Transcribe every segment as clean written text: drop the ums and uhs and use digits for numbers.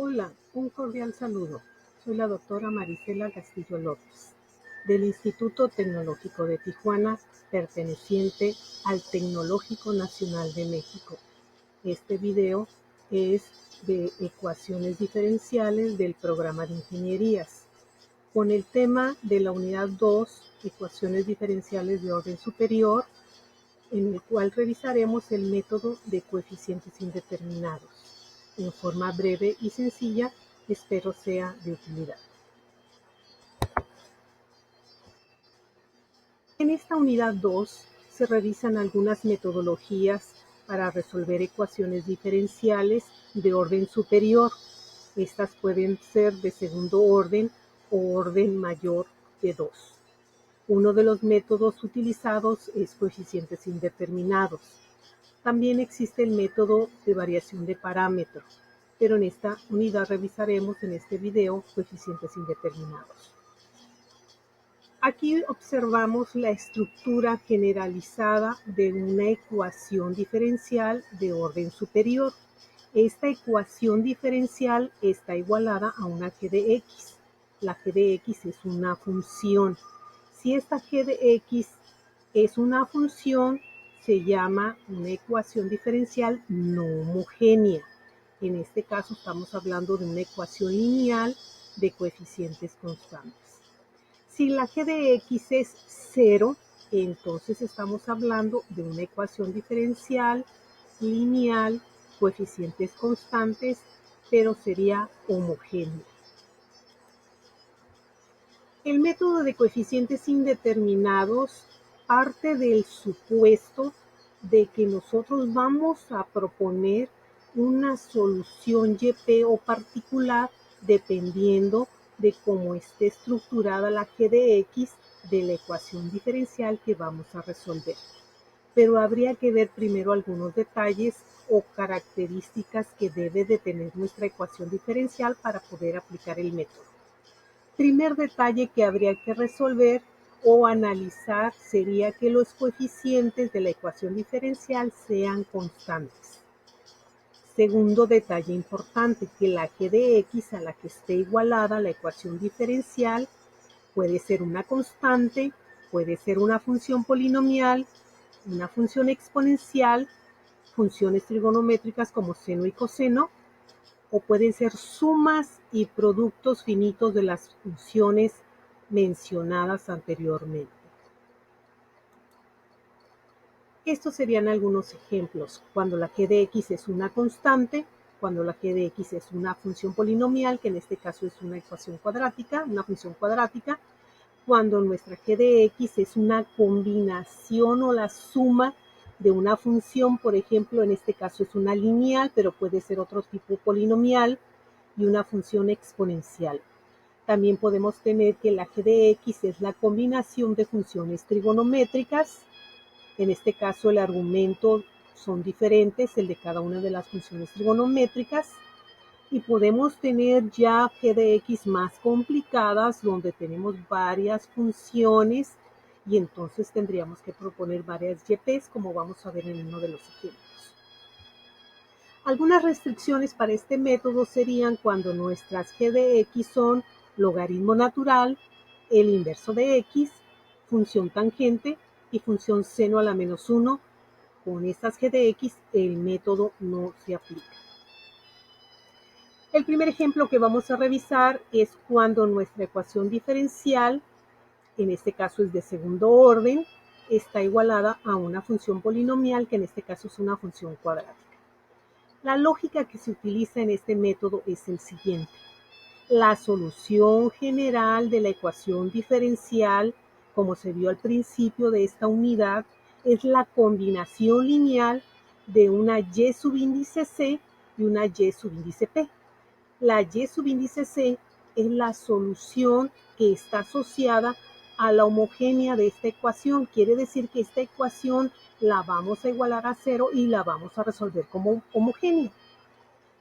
Hola, un cordial saludo. Soy la doctora Marisela Castillo López, del Instituto Tecnológico de Tijuana, perteneciente al Tecnológico Nacional de México. Este video es de ecuaciones diferenciales del programa de ingenierías, con el tema de la unidad 2, ecuaciones diferenciales de orden superior, en el cual revisaremos el método de coeficientes indeterminados. En forma breve y sencilla, espero sea de utilidad. En esta unidad 2 se revisan algunas metodologías para resolver ecuaciones diferenciales de orden superior. Estas pueden ser de segundo orden o orden mayor de 2. Uno de los métodos utilizados es coeficientes indeterminados. También existe el método de variación de parámetros, pero en esta unidad revisaremos en este video coeficientes indeterminados. Aquí observamos la estructura generalizada de una ecuación diferencial de orden superior. Esta ecuación diferencial está igualada a una g de x. La g de x es una función. Si esta g de x es una función, se llama una ecuación diferencial no homogénea. En este caso estamos hablando de una ecuación lineal de coeficientes constantes. Si la g de x es 0, entonces estamos hablando de una ecuación diferencial lineal, coeficientes constantes, pero sería homogénea. El método de coeficientes indeterminados parte del supuesto de que nosotros vamos a proponer una solución YP o particular dependiendo de cómo esté estructurada la g de x de la ecuación diferencial que vamos a resolver. Pero habría que ver primero algunos detalles o características que debe de tener nuestra ecuación diferencial para poder aplicar el método. Primer detalle que habría que resolver o analizar sería que los coeficientes de la ecuación diferencial sean constantes. Segundo detalle importante, que la g de x a la que esté igualada la ecuación diferencial puede ser una constante, puede ser una función polinomial, una función exponencial, funciones trigonométricas como seno y coseno, o pueden ser sumas y productos finitos de las funciones mencionadas anteriormente. Estos serían algunos ejemplos. Cuando la g de x es una constante, cuando la g de x es una función polinomial, que en este caso es una ecuación cuadrática, una función cuadrática, cuando nuestra g de x es una combinación o la suma de una función, por ejemplo, en este caso es una lineal, pero puede ser otro tipo polinomial, y una función exponencial. También podemos tener que la g de x es la combinación de funciones trigonométricas. En este caso el argumento son diferentes, el de cada una de las funciones trigonométricas. Y podemos tener ya g de x más complicadas, donde tenemos varias funciones, y entonces tendríamos que proponer varias YPs, como vamos a ver en uno de los ejemplos. Algunas restricciones para este método serían cuando nuestras g de x son logaritmo natural, el inverso de x, función tangente y función seno a la menos 1. Con estas g de x el método no se aplica. El primer ejemplo que vamos a revisar es cuando nuestra ecuación diferencial, en este caso es de segundo orden, está igualada a una función polinomial, que en este caso es una función cuadrática. La lógica que se utiliza en este método es el siguiente. La solución general de la ecuación diferencial, como se vio al principio de esta unidad, es la combinación lineal de una y subíndice c y una y subíndice p. La y subíndice c es la solución que está asociada a la homogénea de esta ecuación. Quiere decir que esta ecuación la vamos a igualar a 0 y la vamos a resolver como homogénea.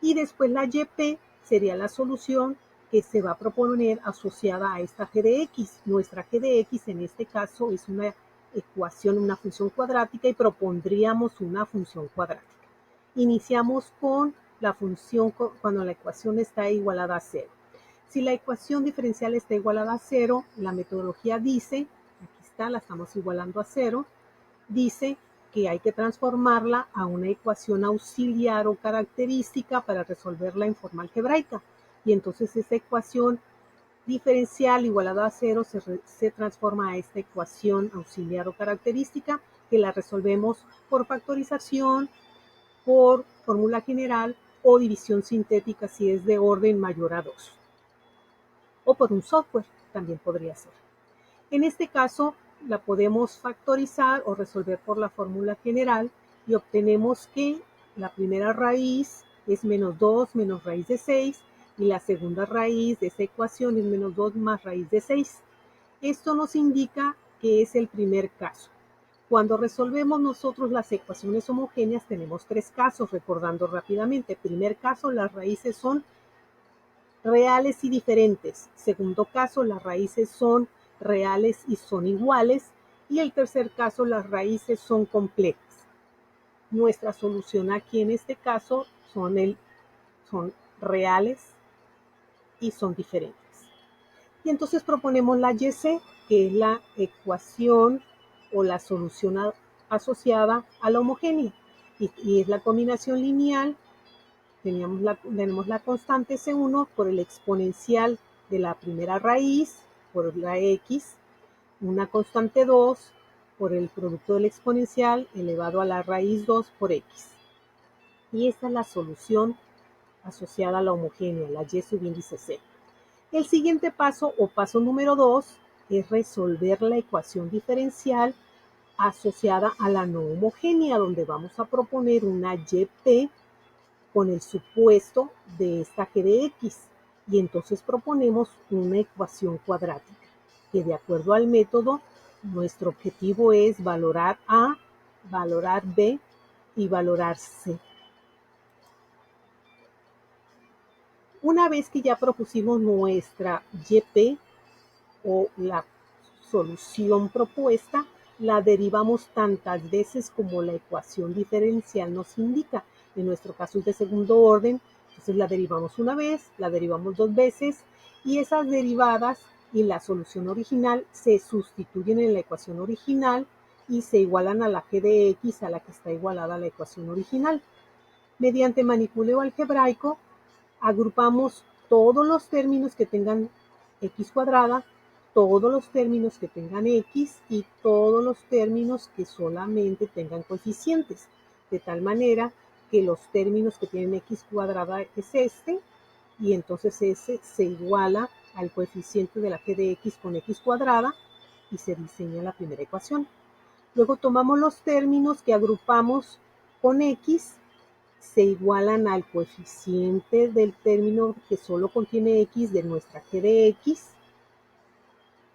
Y después la YP sería la solución que se va a proponer asociada a esta g de x. Nuestra g de x en este caso es una ecuación, una función cuadrática, y propondríamos una función cuadrática. Iniciamos con la función cuando la ecuación está igualada a cero. Si la ecuación diferencial está igualada a cero, la metodología dice, aquí está, la estamos igualando a cero, dice que hay que transformarla a una ecuación auxiliar o característica para resolverla en forma algebraica. Y entonces esa ecuación diferencial igualada a cero se transforma a esta ecuación auxiliar o característica que la resolvemos por factorización, por fórmula general o división sintética si es de orden mayor a 2. O por un software, también podría ser. En este caso, la podemos factorizar o resolver por la fórmula general y obtenemos que la primera raíz es menos 2 menos raíz de 6 y la segunda raíz de esa ecuación es menos 2 más raíz de 6. Esto nos indica que es el primer caso. Cuando resolvemos nosotros las ecuaciones homogéneas tenemos tres casos, recordando rápidamente. Primer caso, las raíces son reales y diferentes. Segundo caso, las raíces son reales y son iguales. Y el tercer caso, las raíces son completas. Nuestra solución aquí en este caso son reales y son diferentes. Y entonces proponemos la YC, que es la ecuación o la solución asociada a la homogénea. Y es la combinación lineal. Tenemos la constante C1 por el exponencial de la primera raíz por la X, una constante 2 por el producto del exponencial elevado a la raíz 2 por X. Y esta es la solución asociada a la homogénea, la Y subíndice C. El siguiente paso o paso número 2 es resolver la ecuación diferencial asociada a la no homogénea, donde vamos a proponer una YP con el supuesto de esta g de x. Y entonces proponemos una ecuación cuadrática, que de acuerdo al método, nuestro objetivo es valorar A, valorar B y valorar C. Una vez que ya propusimos nuestra YP o la solución propuesta, la derivamos tantas veces como la ecuación diferencial nos indica. En nuestro caso es de segundo orden, entonces la derivamos una vez, la derivamos dos veces y esas derivadas y la solución original se sustituyen en la ecuación original y se igualan a la g de x a la que está igualada a la ecuación original. Mediante manipuleo algebraico, agrupamos todos los términos que tengan x cuadrada, todos los términos que tengan x y todos los términos que solamente tengan coeficientes, de tal manera que los términos que tienen x cuadrada es este, y entonces ese se iguala al coeficiente de la g de x con x cuadrada y se diseña la primera ecuación. Luego tomamos los términos que agrupamos con x, se igualan al coeficiente del término que solo contiene x de nuestra g de x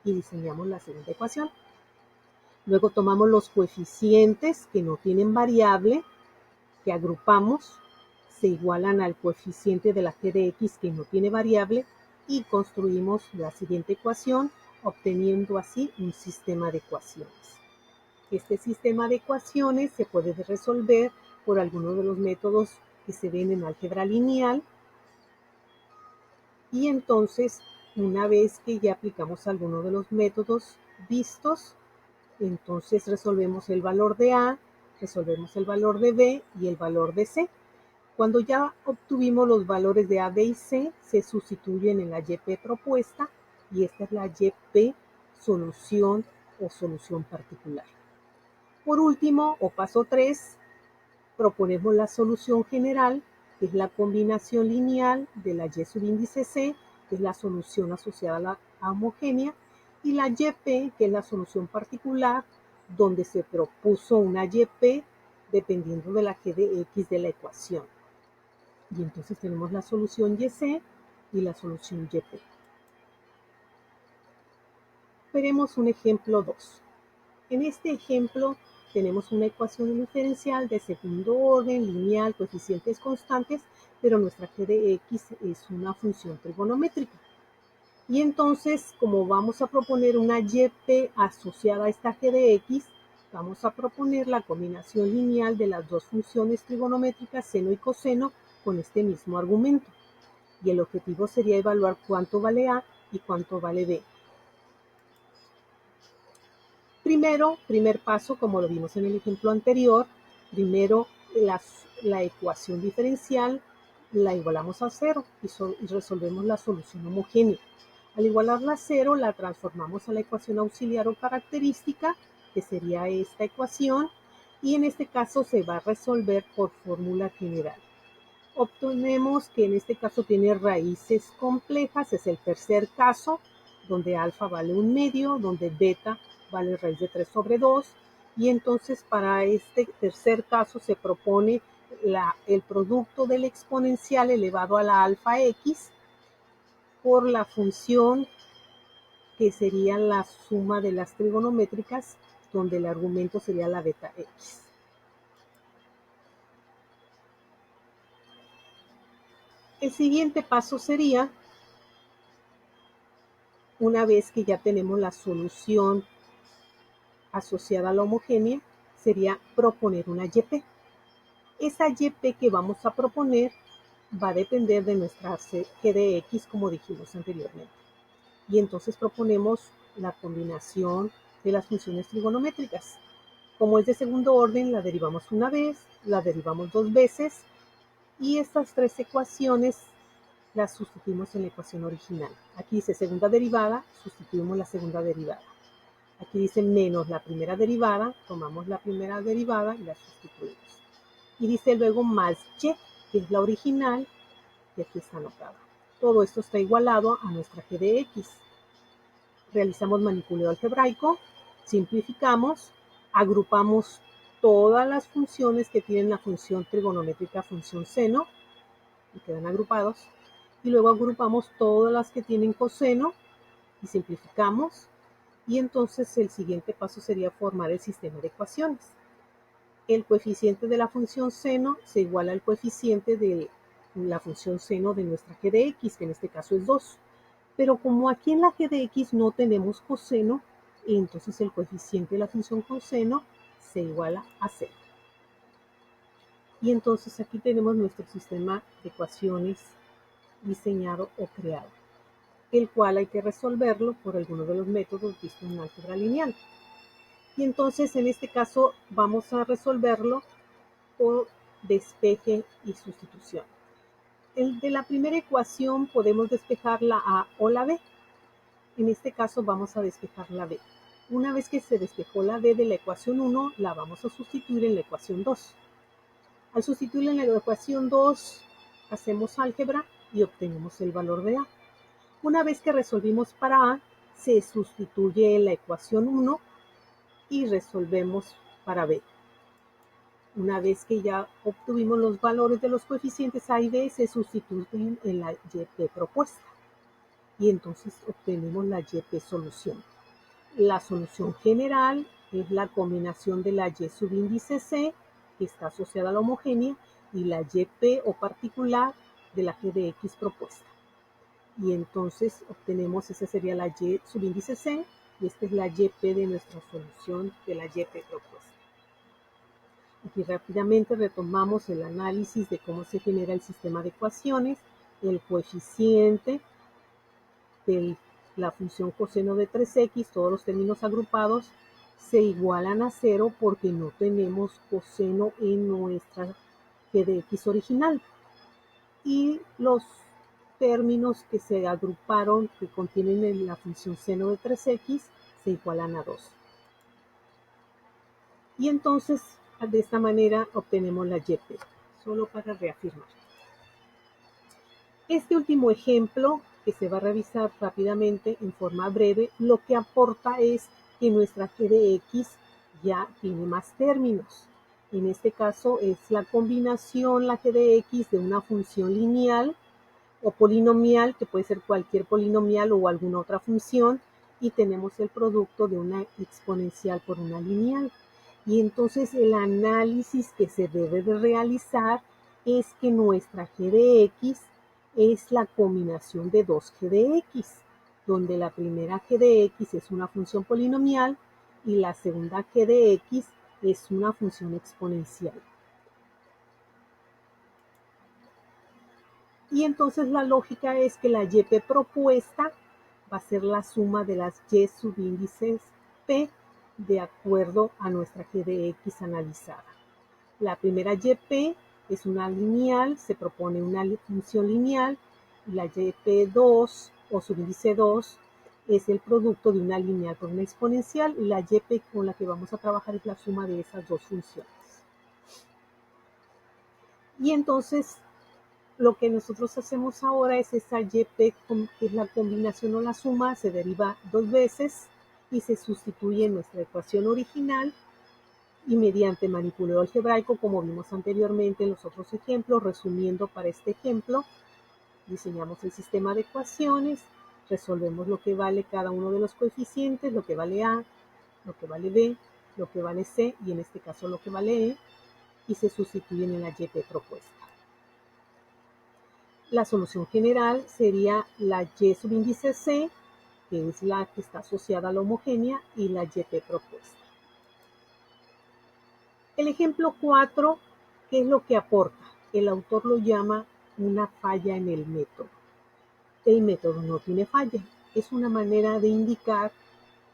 y diseñamos la segunda ecuación. Luego tomamos los coeficientes que no tienen variable, que agrupamos, se igualan al coeficiente de la g de x que no tiene variable y construimos la siguiente ecuación, obteniendo así un sistema de ecuaciones. Este sistema de ecuaciones se puede resolver por alguno de los métodos que se ven en álgebra lineal. Y entonces, una vez que ya aplicamos alguno de los métodos vistos, entonces resolvemos el valor de A, resolvemos el valor de B y el valor de C. Cuando ya obtuvimos los valores de A, B y C, se sustituyen en la YP propuesta y esta es la YP solución o solución particular. Por último, o paso 3, proponemos la solución general, que es la combinación lineal de la Y subíndice C, que es la solución asociada a la homogénea, y la YP, que es la solución particular, donde se propuso una YP dependiendo de la g de x de la ecuación. Y entonces tenemos la solución YC y la solución YP. Veremos un ejemplo 2. En este ejemplo tenemos una ecuación diferencial de segundo orden, lineal, coeficientes constantes, pero nuestra g de x es una función trigonométrica. Y entonces, como vamos a proponer una YP asociada a esta g de x, vamos a proponer la combinación lineal de las dos funciones trigonométricas seno y coseno con este mismo argumento. Y el objetivo sería evaluar cuánto vale A y cuánto vale B. Primer paso, como lo vimos en el ejemplo anterior, primero la ecuación diferencial la igualamos a 0 y resolvemos la solución homogénea. Al igualarla a 0, la transformamos a la ecuación auxiliar o característica, que sería esta ecuación, y en este caso se va a resolver por fórmula general. Obtenemos que en este caso tiene raíces complejas, es el tercer caso, donde alfa vale 1/2, donde beta vale raíz de 3 sobre 2, y entonces para este tercer caso se propone el producto del exponencial elevado a la alfa x por la función que sería la suma de las trigonométricas, donde el argumento sería la beta x. El siguiente paso sería, una vez que ya tenemos la solución asociada a la homogénea, sería proponer una YP. Esa YP que vamos a proponer va a depender de nuestra G de X, como dijimos anteriormente. Y entonces proponemos la combinación de las funciones trigonométricas. Como es de segundo orden, la derivamos una vez, la derivamos 2 veces, y estas 3 ecuaciones las sustituimos en la ecuación original. Aquí dice segunda derivada, sustituimos la segunda derivada. Aquí dice menos la primera derivada, tomamos la primera derivada y la sustituimos. Y dice luego más y, que es la original, y aquí está anotada. Todo esto está igualado a nuestra g de x. Realizamos manipuleo algebraico, simplificamos, agrupamos todas las funciones que tienen la función trigonométrica función seno, y quedan agrupados, y luego agrupamos todas las que tienen coseno, y simplificamos, y entonces el siguiente paso sería formar el sistema de ecuaciones. El coeficiente de la función seno se iguala al coeficiente de la función seno de nuestra g de x, que en este caso es 2. Pero como aquí en la g de x no tenemos coseno, entonces el coeficiente de la función coseno se iguala a 0. Y entonces aquí tenemos nuestro sistema de ecuaciones diseñado o creado, el cual hay que resolverlo por alguno de los métodos vistos en álgebra lineal. Y entonces en este caso vamos a resolverlo por despeje y sustitución. De la primera ecuación podemos despejar la A o la B. En este caso vamos a despejar la B. Una vez que se despejó la B de la ecuación 1, la vamos a sustituir en la ecuación 2. Al sustituir en la ecuación 2, hacemos álgebra y obtenemos el valor de A. Una vez que resolvimos para A, se sustituye en la ecuación 1 y resolvemos para B. Una vez que ya obtuvimos los valores de los coeficientes A y B, se sustituyen en la YP propuesta. Y entonces obtenemos la YP solución. La solución general es la combinación de la Y subíndice C, que está asociada a la homogénea, y la YP o particular de la G de X propuesta. Y entonces obtenemos, esa sería la Y subíndice C, y esta es la YP de nuestra solución de la YP propuesta. Aquí rápidamente retomamos el análisis de cómo se genera el sistema de ecuaciones. El coeficiente de la función coseno de 3x, todos los términos agrupados, se igualan a 0 porque no tenemos coseno en nuestra g de x original. Y los términos que se agruparon, que contienen la función seno de 3x, se igualan a 2. Y entonces, de esta manera, obtenemos la YP, solo para reafirmar. Este último ejemplo, que se va a revisar rápidamente en forma breve, lo que aporta es que nuestra g de x ya tiene más términos. En este caso es la combinación, la g de x, de una función lineal o polinomial, que puede ser cualquier polinomial o alguna otra función, y tenemos el producto de una exponencial por una lineal. Y entonces el análisis que se debe de realizar es que nuestra g de x es la combinación de dos g de x, donde la primera g de x es una función polinomial y la segunda g de x es una función exponencial. Y entonces la lógica es que la YP propuesta va a ser la suma de las Y subíndices P de acuerdo a nuestra G de X analizada. La primera YP es una lineal, se propone una función lineal, y la YP2 o subíndice 2 es el producto de una lineal por una exponencial, y la YP con la que vamos a trabajar es la suma de esas dos funciones. Y entonces lo que nosotros hacemos ahora es esa YP, que es la combinación o la suma, se deriva dos veces y se sustituye en nuestra ecuación original, y mediante manipulado algebraico, como vimos anteriormente en los otros ejemplos, resumiendo para este ejemplo, diseñamos el sistema de ecuaciones, resolvemos lo que vale cada uno de los coeficientes, lo que vale A, lo que vale B, lo que vale C, y en este caso lo que vale E, y se sustituyen en la YP propuesta. La solución general sería la Y subíndice C, que es la que está asociada a la homogénea, y la YP propuesta. El ejemplo 4, ¿qué es lo que aporta? El autor lo llama una falla en el método. El método no tiene falla. Es una manera de indicar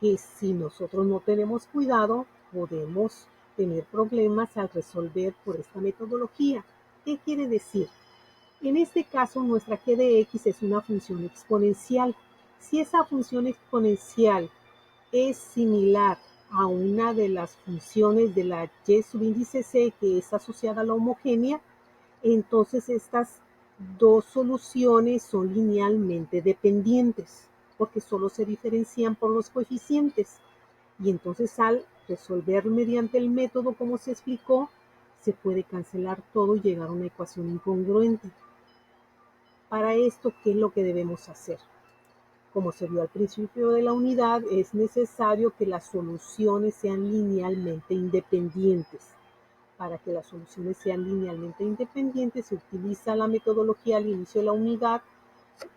que si nosotros no tenemos cuidado, podemos tener problemas al resolver por esta metodología. ¿Qué quiere decir? En este caso, nuestra G de X es una función exponencial. Si esa función exponencial es similar a una de las funciones de la Y subíndice C, que es asociada a la homogénea, entonces estas dos soluciones son linealmente dependientes, porque solo se diferencian por los coeficientes. Y entonces al resolver mediante el método como se explicó, se puede cancelar todo y llegar a una ecuación incongruente. Para esto, ¿qué es lo que debemos hacer? Como se vio al principio de la unidad, es necesario que las soluciones sean linealmente independientes. Para que las soluciones sean linealmente independientes, se utiliza la metodología al inicio de la unidad,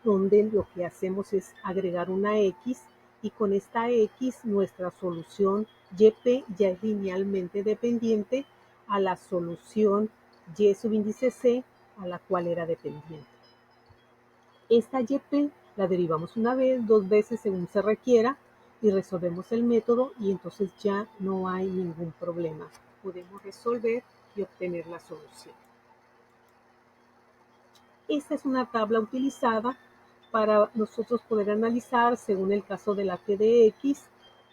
donde lo que hacemos es agregar una X, y con esta X nuestra solución YP ya es linealmente dependiente a la solución Y subíndice C, a la cual era dependiente. Esta YP la derivamos una vez, dos veces según se requiera, y resolvemos el método, y entonces ya no hay ningún problema. Podemos resolver y obtener la solución. Esta es una tabla utilizada para nosotros poder analizar, según el caso de la G de X,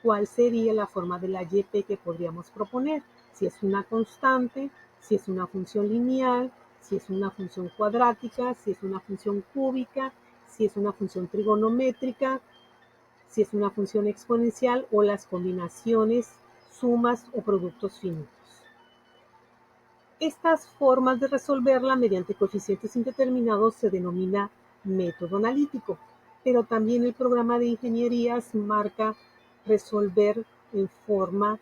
cuál sería la forma de la YP que podríamos proponer. Si es una constante, si es una función lineal, si es una función cuadrática, si es una función cúbica, si es una función trigonométrica, si es una función exponencial, o las combinaciones, sumas o productos finitos. Estas formas de resolverla mediante coeficientes indeterminados se denomina método analítico, pero también el programa de ingenierías marca resolver en forma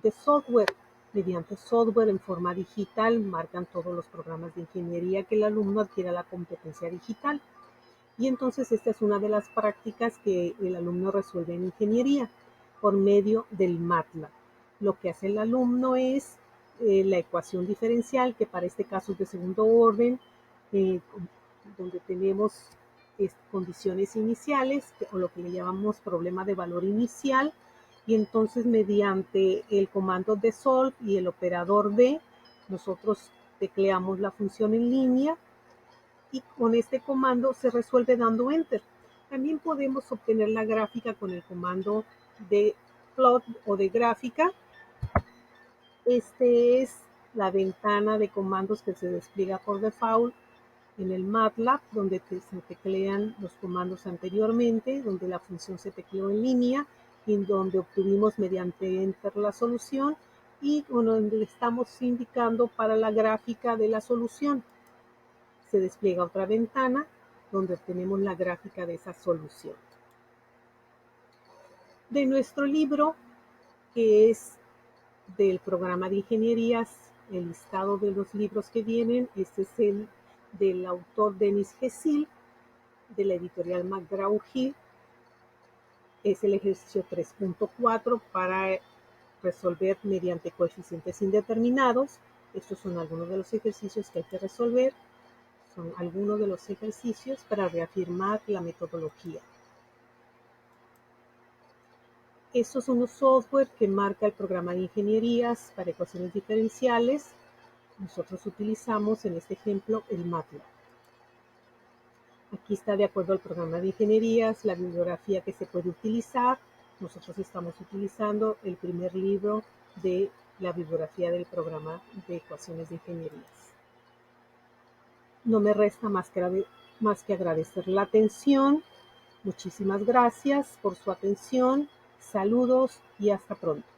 de software. Mediante software en forma digital marcan todos los programas de ingeniería que el alumno adquiera la competencia digital. Y entonces esta es una de las prácticas que el alumno resuelve en ingeniería por medio del MATLAB. Lo que hace el alumno es la ecuación diferencial, que para este caso es de segundo orden, donde tenemos condiciones iniciales, o lo que le llamamos problema de valor inicial, y entonces mediante el comando de solve y el operador de, nosotros tecleamos la función en línea, y con este comando se resuelve dando enter. También podemos obtener la gráfica con el comando de plot o de gráfica. Este es la ventana de comandos que se despliega por default en el MATLAB, donde se teclean los comandos anteriormente, donde la función se tecleó en línea, y en donde obtuvimos mediante enter la solución, y donde estamos indicando para la gráfica de la solución. Se despliega otra ventana donde obtenemos la gráfica de esa solución. De nuestro libro, que es del programa de ingenierías, el listado de los libros que vienen, este es el del autor Denis Gesil, de la editorial McGraw-Hill. Es el ejercicio 3.4 para resolver mediante coeficientes indeterminados. Estos son algunos de los ejercicios que hay que resolver. Son algunos de los ejercicios para reafirmar la metodología. Estos son los software que marca el programa de ingenierías para ecuaciones diferenciales. Nosotros utilizamos en este ejemplo el MATLAB. Aquí está, de acuerdo al programa de ingenierías, la bibliografía que se puede utilizar. Nosotros estamos utilizando el primer libro de la bibliografía del programa de ecuaciones de ingenierías. No me resta más que agradecer la atención. Muchísimas gracias por su atención. Saludos y hasta pronto.